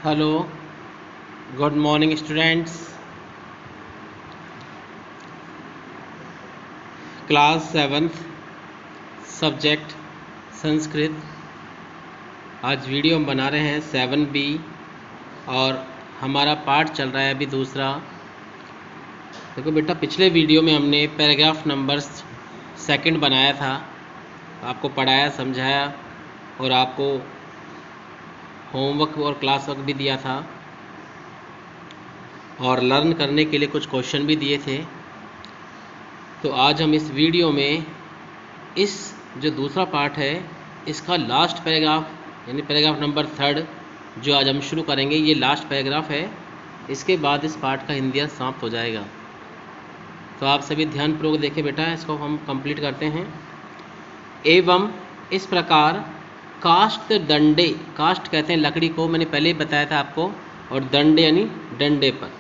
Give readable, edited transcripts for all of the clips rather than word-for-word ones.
Hello, good morning students. Class 7th subject Sanskrit. आज video हम बना रहे हैं 7B और हमारा पार्ट चल रहा है अभी दूसरा। देखो बेटा, पिछले वीडियो में हमने पैराग्राफ नंबर 2 बनाया था, आपको पढ़ाया समझाया और आपको होमवर्क और क्लास वर्क भी दिया था और लर्न करने के लिए कुछ क्वेश्चन भी दिए थे। तो आज हम इस वीडियो में इस जो दूसरा पार्ट है इसका लास्ट पैराग्राफ यानी पैराग्राफ नंबर 3 जो आज हम शुरू करेंगे, ये लास्ट पैराग्राफ है। इसके बाद इस पार्ट का हिंदी समाप्त हो जाएगा। तो आप सभी ध्यानपूर्वक देखें बेटा, इसको हम कंप्लीट करते हैं। एवं इस प्रकार काष्ठ दंडे, काष्ठ कहते हैं लकड़ी को, मैंने पहले ही बताया था आपको, और दंडे यानी डंडे पर,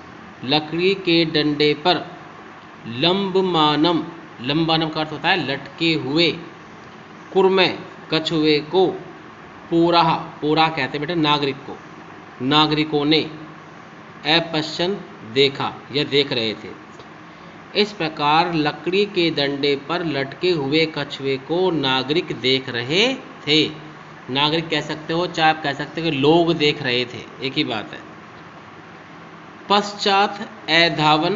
लकड़ी के डंडे पर लंबमानम, लंबानम का अर्थ होता है लटके हुए, कुर्मे कछुए को, पूरा, पूरा कहते हैं बेटा नागरिक को, नागरिकों ने अपश्यन देखा या देख रहे थे। इस प्रकार लकड़ी के डंडे पर लटके हुए कछुए को नागरिक देख रहे थे। नागरिक कह सकते हो, चाहे आप कह सकते हो कि लोग देख रहे थे, एक ही बात है। पश्चात अधावन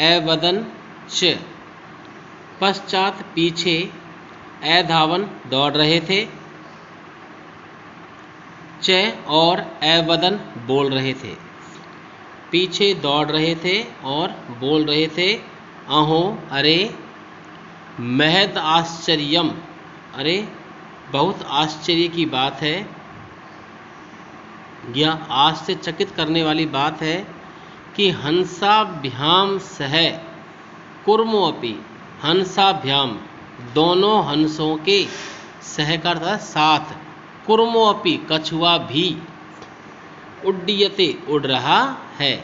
अवदन च, पश्चात पीछे, अधावन दौड़ रहे थे, च और अवदन बोल रहे थे, पीछे दौड़ रहे थे और बोल रहे थे। अहो अरे, महद आश्चर्यम, अरे बहुत आश्चर्य की बात है, यह आश्चर्यचकित करने वाली बात है कि हंसाभ्याम सह कुर्मोपि, हंसाभ्याम दोनों हंसों के, सह का अर्थ है साथ, कुर्मोपि कछुआ भी, उड्डीयते उड़ रहा है।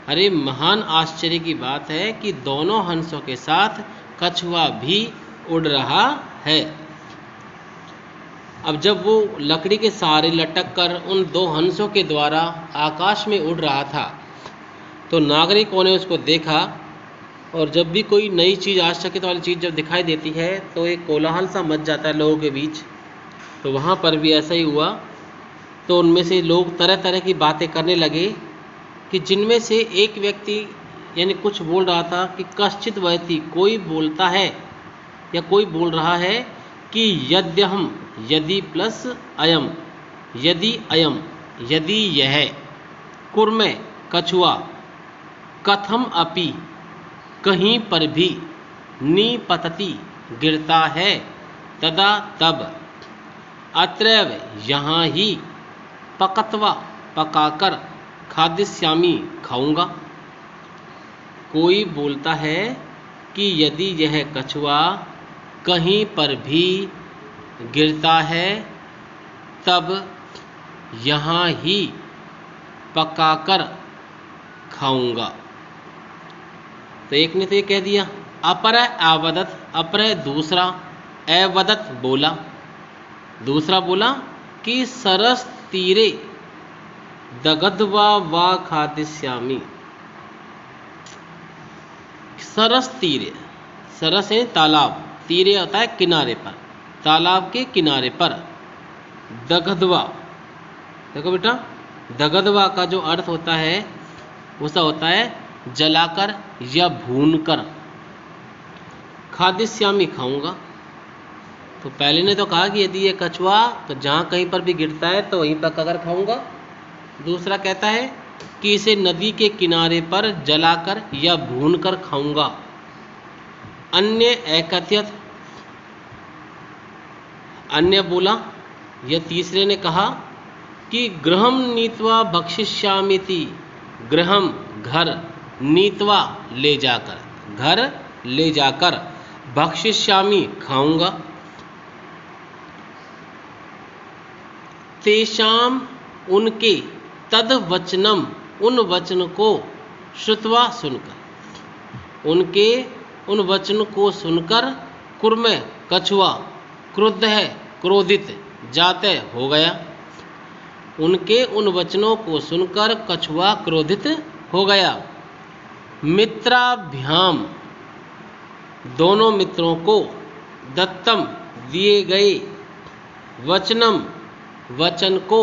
अरे महान आश्चर्य की बात है कि दोनों हंसों के साथ कछुआ भी उड़ रहा है। अब जब वो लकड़ी के सहारे लटक कर उन दो हंसों के द्वारा आकाश में उड़ रहा था तो नागरिकों ने उसको देखा। और जब भी कोई नई चीज़, आश्चर्य वाली चीज़ जब दिखाई देती है तो एक कोलाहल सा मच जाता है लोगों के बीच। तो वहाँ पर भी ऐसा ही हुआ। तो उनमें से लोग तरह तरह की बातें करने लगे कि जिनमें से एक व्यक्ति यानी कुछ बोल रहा था कि कश्चित व्यक्ति, कोई बोलता है या कोई बोल रहा है कि यद्यहम, यदि प्लस अयम, यदि अयम, यदि यह, कुर्मे कछुआ, कथम अपि कहीं पर भी, निपतति गिरता है, तदा तब, अत्रैव यहाँ ही, पकत्वा पकाकर, खादिष्यामि खाऊंगा। कोई बोलता है कि यदि यह कछुआ कहीं पर भी गिरता है तब यहाँ ही पकाकर खाऊंगा। तो एक ने तो ये कह दिया। अपर आवदत, अपर दूसरा, अवदत बोला, दूसरा बोला कि सरस तीरे दगध्वा वा खादिष्यामि। सरस तीरे, सरस है तालाब, तीरे होता है किनारे पर, तालाब के किनारे पर, दगध्वा, देखो बेटा दगध्वा का जो अर्थ होता है उसका होता है जलाकर या भूनकर, खादिष्यामि खाऊंगा। तो पहले ने तो कहा कि यदि ये कछुआ तो जहाँ कहीं पर भी गिरता है तो वहीं पर पकाकर खाऊंगा। दूसरा कहता है कि इसे नदी के किनारे पर जलाकर या भूनकर खाऊंगा। अन्य एकथ्यत, अन्य बोला, यह तीसरे ने कहा कि गृहम नीत्वा भक्षिष्यामिति, गृहम घर, नीत्वा ले जाकर, घर ले जाकर, भक्षिष्यामि खाऊंगा। तेषाम उनके, तद वचनम उन वचन को, श्रुत्वा सुनकर, उनके उन वचन को सुनकर, कुर्मे कछुआ क्रुद्ध है, क्रोधित जाते हो गया। उनके उन वचनों को सुनकर कछुआ क्रोधित हो गया। मित्राभ्याम, दोनों मित्रों को, दत्तम, दिए गए, वचनम, वचन को,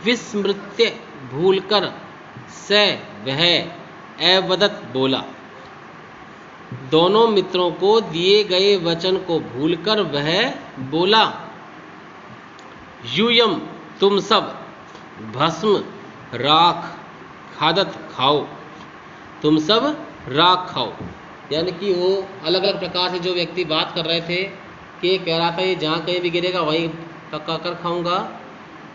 विस्मृत्य, भूलकर, स, वह, अवदत्, बोला। दोनों मित्रों को दिए गए वचन को भूलकर वह बोला। यूयम, तुम सब, भस्म, राख, खादत, खाओ, तुम सब राख खाओ। यानी कि वो अलग अलग प्रकार से जो व्यक्ति बात कर रहे थे कि कह रहा था ये जहाँ कहीं भी गिरेगा वहीं पका कर खाऊंगा,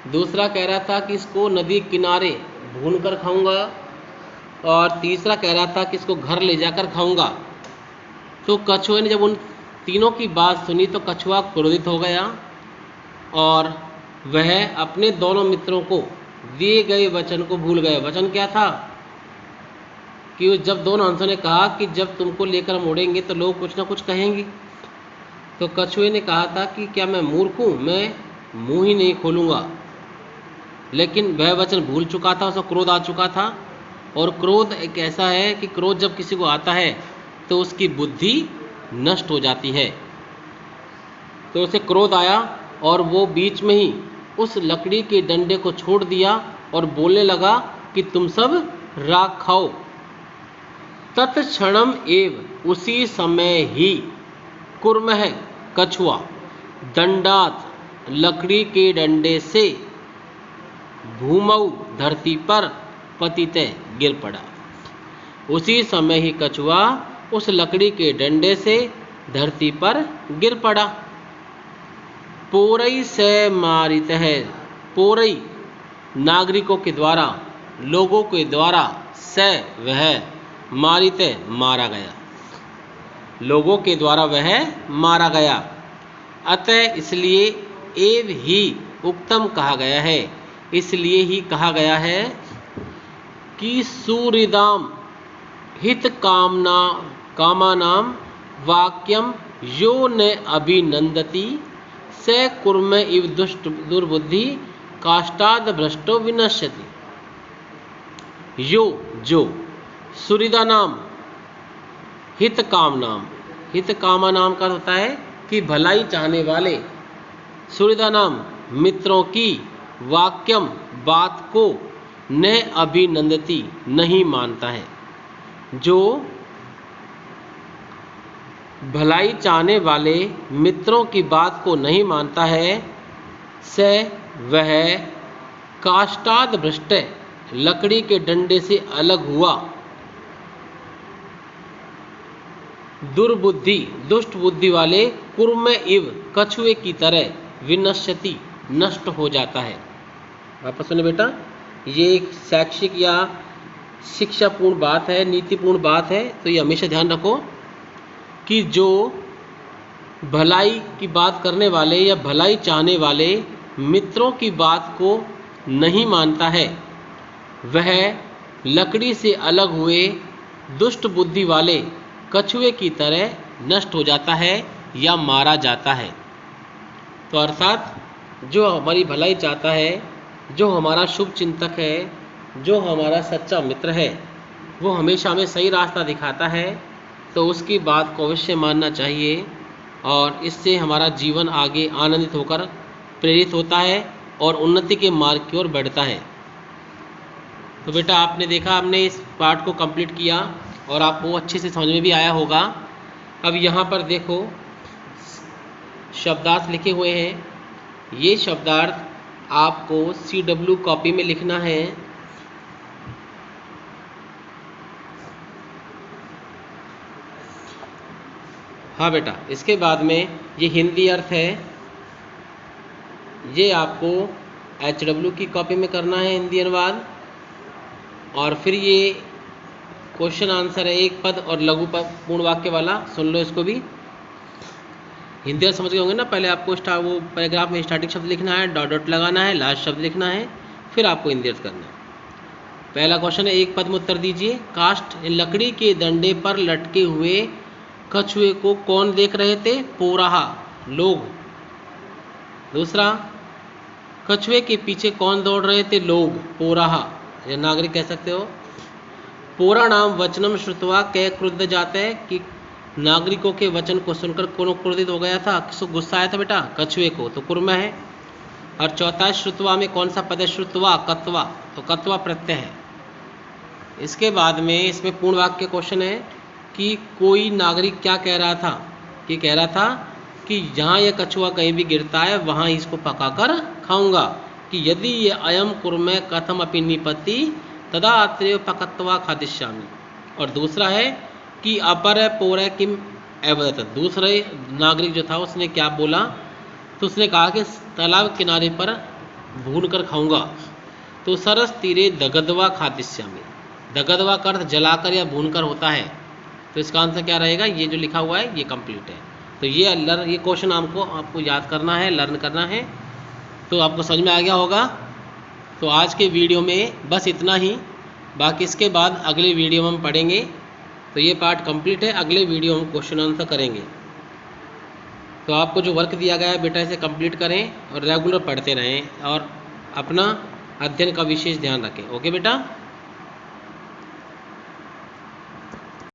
दूसरा कह रहा था कि इसको नदी किनारे भून कर खाऊंगा, और तीसरा कह रहा था कि इसको घर ले जाकर खाऊंगा। तो कछुए ने जब उन तीनों की बात सुनी तो कछुआ क्रोधित हो गया और वह अपने दोनों मित्रों को दिए गए वचन को भूल गए। वचन क्या था कि जब दोनों हंसों ने कहा कि जब तुमको लेकर हम उड़ेंगे तो लोग कुछ ना कुछ कहेंगे, तो कछुए ने कहा था कि क्या मैं मूर्ख हूँ, मैं मुंह ही नहीं खोलूँगा। लेकिन वह वचन भूल चुका था, उसको क्रोध आ चुका था। और क्रोध एक ऐसा है कि क्रोध जब किसी को आता है तो उसकी बुद्धि नष्ट हो जाती है। तो उसे क्रोध आया और वो बीच में ही उस लकड़ी के डंडे को छोड़ दिया और बोलने लगा कि तुम सब राख खाओ। तत्क्षणम एव, उसी समय ही, कुर्मः, कछुआ, दंडात, लकड़ी के डंडे से, भूमौ, धरती पर, पतिते, गिर पड़ा। उसी समय ही कछुआ उस लकड़ी के डंडे से धरती पर गिर पड़ा। पोरई से मारित है, पोरई, नागरिकों के द्वारा, लोगों के द्वारा, से, वह, मारित, मारा गया, लोगों के द्वारा वह मारा गया। अतः, इसलिए, एव ही, उक्तम, कहा गया है, इसलिए ही कहा गया है कि सूरिदाम, हित कामना, कामानाम, वाक्यम यो न अभिनंदति स कुर्म इव दुष्ट दुर्बुद्धि काष्ठाद भ्रष्टो विनश्यति। यो, जो, सुहृदा नाम, हित कामनाम, हित कामा नाम का होता है कि भलाई चाहने वाले, सुहृदा नाम, मित्रों की, वाक्यम, बात को, न अभिनंदति, नहीं मानता है, जो भलाई चाहने वाले मित्रों की बात को नहीं मानता है, से, वह, काष्ठाद भ्रष्ट, लकड़ी के डंडे से अलग हुआ, दुर्बुद्धि, दुष्ट बुद्धि वाले, कुर्म इव, कछुए की तरह, विनश्यति, नष्ट हो जाता है। वापस सुने बेटा, ये एक शैक्षिक या शिक्षापूर्ण बात है, नीतिपूर्ण बात है, तो ये हमेशा ध्यान रखो कि जो भलाई की बात करने वाले या भलाई चाहने वाले मित्रों की बात को नहीं मानता है, वह लकड़ी से अलग हुए दुष्ट बुद्धि वाले कछुए की तरह नष्ट हो जाता है या मारा जाता है। तो अर्थात जो हमारी भलाई चाहता है, जो हमारा शुभ चिंतक है, जो हमारा सच्चा मित्र है, वो हमेशा हमें सही रास्ता दिखाता है, तो उसकी बात को अवश्य मानना चाहिए और इससे हमारा जीवन आगे आनंदित होकर प्रेरित होता है और उन्नति के मार्ग की ओर बढ़ता है। तो बेटा आपने देखा, हमने इस पार्ट को कंप्लीट किया और आपको अच्छे से समझ में भी आया होगा। अब यहाँ पर देखो शब्दार्थ लिखे हुए हैं, ये शब्दार्थ आपको CW कॉपी में लिखना है। हाँ बेटा, इसके बाद में ये हिंदी अर्थ है, ये आपको HW की कॉपी में करना है, हिंदी अनुवाद। और फिर ये क्वेश्चन आंसर है, एक पद और लघु पद पूर्ण वाक्य वाला, सुन लो इसको भी। हिंदी अर्थ समझ गए होंगे ना। पहले आपको वो पैराग्राफ में स्टार्टिंग शब्द लिखना है, डॉट डॉट लगाना है, लास्ट शब्द लिखना है, फिर आपको हिंदी अर्थ करना है। पहला क्वेश्चन है, एक पद में उत्तर दीजिए। काष्ठ, लकड़ी के डंडे पर लटके हुए कछुए को कौन देख रहे थे? पोराहा, लोग। दूसरा, कछुए के पीछे कौन दौड़ रहे थे? लोग। पोराहा, या नागरिक कह सकते हो। पोरा नाम वचनम श्रुत्वा कै क्रुद्ध जाते, कि नागरिकों के वचन को सुनकर कौन क्रोधित हो गया था, किसको गुस्सा आया था बेटा? कछुए को, तो कुर्म है। और चौथा है श्रुत्वा में कौन सा पद है? श्रुत्वा, कत्वा, तो कत्वा प्रत्यय है। इसके बाद में इसमें पूर्ण वाक्य क्वेश्चन है कि कोई नागरिक क्या कह रहा था? कि कह रहा था कि जहाँ यह कछुआ कहीं भी गिरता है वहाँ इसको पकाकर खाऊंगा, कि यदि ये अयम कुर्म कथम अपि निपति तदा अत्रैव पकत्वा खादिष्यामि। और दूसरा है कि अपर पोर किम अवदत, दूसरे नागरिक जो था उसने क्या बोला? तो उसने कहा कि तालाब किनारे पर भून कर खाऊंगा। तो सरस तीरे दगदवा खादिष्यामि, दगदवा का अर्थ जलाकर या भूनकर होता है, तो इसका आंसर क्या रहेगा? ये जो लिखा हुआ है ये कंप्लीट है। तो ये क्वेश्चन आपको याद करना है, लर्न करना है, तो आपको समझ में आ गया होगा। तो आज के वीडियो में बस इतना ही, बाकी इसके बाद अगले वीडियो में हम पढ़ेंगे। तो ये पार्ट कंप्लीट है, अगले वीडियो हम क्वेश्चन आंसर करेंगे। तो आपको जो वर्क दिया गया है बेटा इसे कंप्लीट करें और रेगुलर पढ़ते रहें और अपना अध्ययन का विशेष ध्यान रखें। ओके बेटा।